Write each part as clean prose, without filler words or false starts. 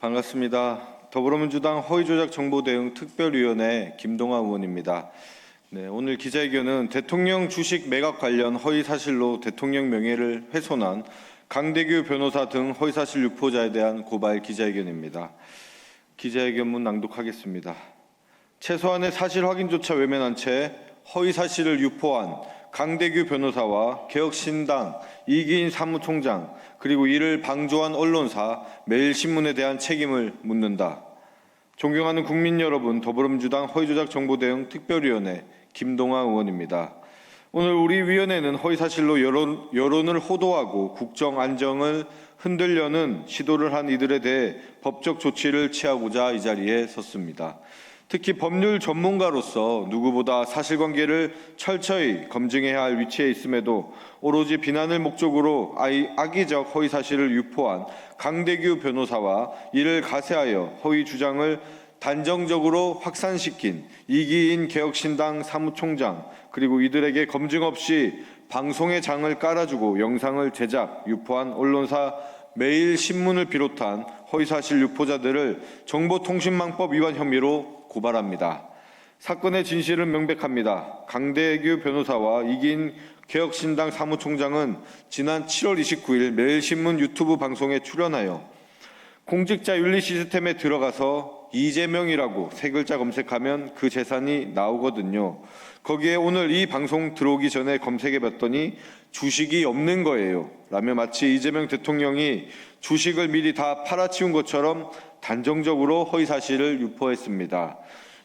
반갑습니다. 더불어민주당 허위조작정보대응 특별위원회 김동아 의원입니다. 오늘 기자회견은 대통령 주식 매각 관련 허위사실로 대통령 명예를 훼손한 강대규 변호사 등 허위사실 유포자에 대한 고발 기자회견입니다. 기자회견문 낭독하겠습니다. 최소한의 사실 확인조차 외면한 채 허위사실을 유포한 강대규 변호사와 개혁신당 이기인 사무총장 그리고 이를 방조한 언론사 매일신문에 대한 책임을 묻는다. 존경하는 국민 여러분, 더불어민주당 허위조작정보대응 특별위원회 김동아 의원입니다. 오늘 우리 위원회는 허위사실로 여론을 호도하고 국정 안정을 흔들려는 시도를 한 이들에 대해 법적 조치를 취하고자 이 자리에 섰습니다. 특히 법률 전문가로서 누구보다 사실관계를 철저히 검증해야 할 위치에 있음에도 오로지 비난을 목적으로 악의적 허위사실을 유포한 강대규 변호사와 이를 가세하여 허위 주장을 단정적으로 확산시킨 이기인 개혁신당 사무총장 그리고 이들에게 검증 없이 방송의 장을 깔아주고 영상을 제작, 유포한 언론사 매일신문을 비롯한 허위사실 유포자들을 정보통신망법 위반 혐의로 고발합니다. 사건의 진실은 명백합니다. 강대규 변호사와 이기인 개혁신당 사무총장은 지난 7월 29일 매일신문 유튜브 방송에 출연하여 공직자 윤리 시스템에 들어가서 이재명이라고 세 글자 검색하면 그 재산이 나오거든요. 거기에 오늘 이 방송 들어오기 전에 검색해봤더니 주식이 없는 거예요. 라며 마치 이재명 대통령이 주식을 미리 다 팔아치운 것처럼 단정적으로 허위사실을 유포했습니다.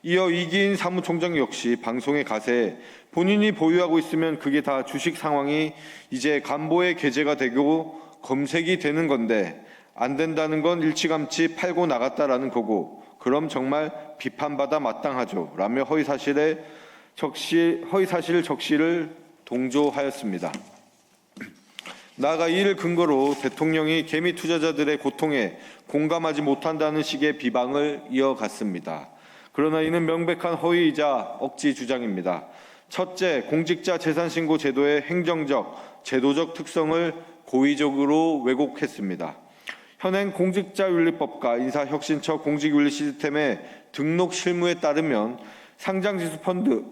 이어 이기인 사무총장 역시 방송에 가세 본인이 보유하고 있으면 그게 다 주식 상황이 이제 간보에 게재가 되고 검색이 되는 건데 안 된다는 건 일찌감치 팔고 나갔다라는 거고 그럼 정말 비판받아 마땅하죠. 라며 허위사실 적시를 동조하였습니다. 나아가 이를 근거로 대통령이 개미 투자자들의 고통에 공감하지 못한다는 식의 비방을 이어갔습니다. 그러나 이는 명백한 허위이자 억지 주장입니다. 첫째, 공직자 재산신고 제도의 행정적, 제도적 특성을 고의적으로 왜곡했습니다. 현행 공직자윤리법과 인사혁신처 공직윤리 시스템의 등록 실무에 따르면 상장지수 펀드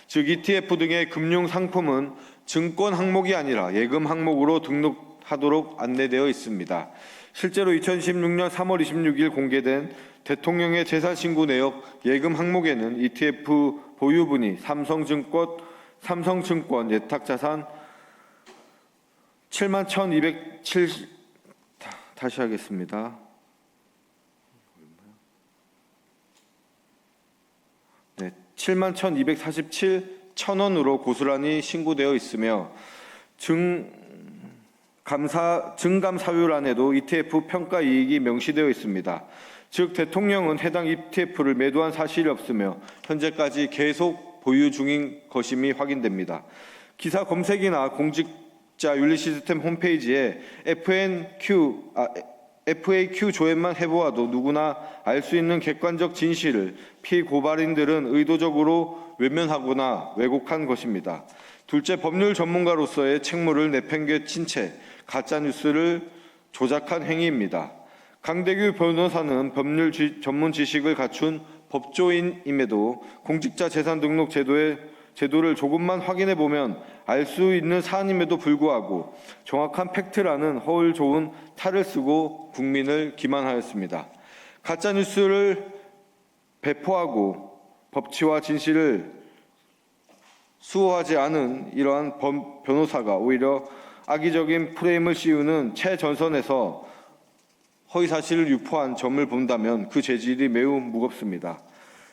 즉 ETF 등의 금융 상품은 증권 항목이 아니라 예금 항목으로 등록하도록 안내되어 있습니다. 실제로 2016년 3월 26일 공개된 대통령의 재산신고 내역 예금 항목에는 ETF 보유분이 삼성증권 예탁자산 71,207 다시 하겠습니다. 71,247,000원으로 고스란히 신고되어 있으며 증감사유란에도 ETF 평가 이익이 명시되어 있습니다. 즉 대통령은 해당 ETF를 매도한 사실이 없으며 현재까지 계속 보유 중인 것임이 확인됩니다. 기사 검색이나 공직자 윤리 시스템 홈페이지에 FAQ 조회만 해보아도 누구나 알 수 있는 객관적 진실을 피고발인들은 의도적으로 외면하거나 왜곡한 것입니다. 둘째, 법률 전문가로서의 책무를 내팽개친 채 가짜뉴스를 조작한 행위입니다. 강대규 변호사는 법률 전문 지식을 갖춘 법조인임에도 공직자 재산 등록 제도를 조금만 확인해 보면 알 수 있는 사안임에도 불구하고 정확한 팩트라는 허울 좋은 탈을 쓰고 국민을 기만하였습니다. 가짜뉴스를 배포하고 법치와 진실을 수호하지 않은 이러한 변호사가 오히려 악의적인 프레임을 씌우는 최전선에서 허위사실을 유포한 점을 본다면 그 죄질이 매우 무겁습니다.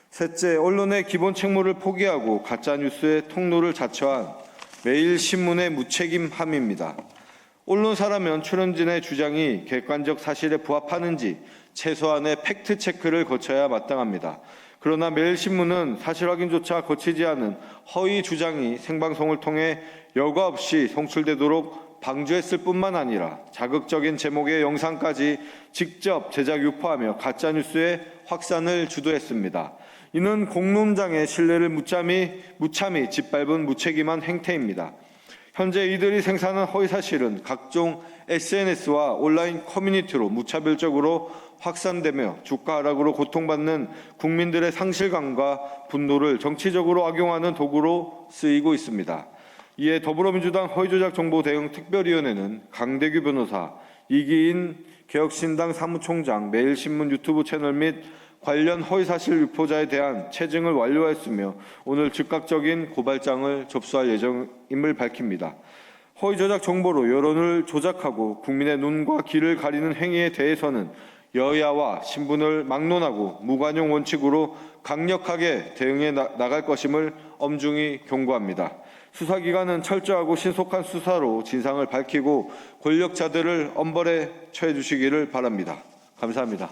셋째, 언론의 기본 책무를 포기하고 가짜뉴스의 통로를 자처한 매일신문의 무책임함입니다. 언론사라면 출연진의 주장이 객관적 사실에 부합하는지 최소한의 팩트체크를 거쳐야 마땅합니다. 그러나 매일신문은 사실 확인조차 거치지 않은 허위 주장이 생방송을 통해 여과 없이 송출되도록 방조했을 뿐만 아니라 자극적인 제목의 영상까지 직접 제작 유포하며 가짜뉴스의 확산을 주도했습니다. 이는 공론장의 신뢰를 무참히 짓밟은 무책임한 행태입니다. 현재 이들이 생산한 허위사실은 각종 SNS와 온라인 커뮤니티로 무차별적으로 확산되며 주가 하락으로 고통받는 국민들의 상실감과 분노를 정치적으로 악용하는 도구로 쓰이고 있습니다. 이에 더불어민주당 허위조작 정보 대응 특별위원회는 강대규 변호사, 이기인 개혁신당 사무총장, 매일신문 유튜브 채널 및 관련 허위사실 유포자에 대한 체증을 완료하였으며 오늘 즉각적인 고발장을 접수할 예정임을 밝힙니다. 허위조작 정보로 여론을 조작하고 국민의 눈과 귀를 가리는 행위에 대해서는 여야와 신분을 막론하고 무관용 원칙으로 강력하게 대응해 나갈 것임을 엄중히 경고합니다. 수사기관은 철저하고 신속한 수사로 진상을 밝히고 권력자들을 엄벌에 처해 주시기를 바랍니다. 감사합니다.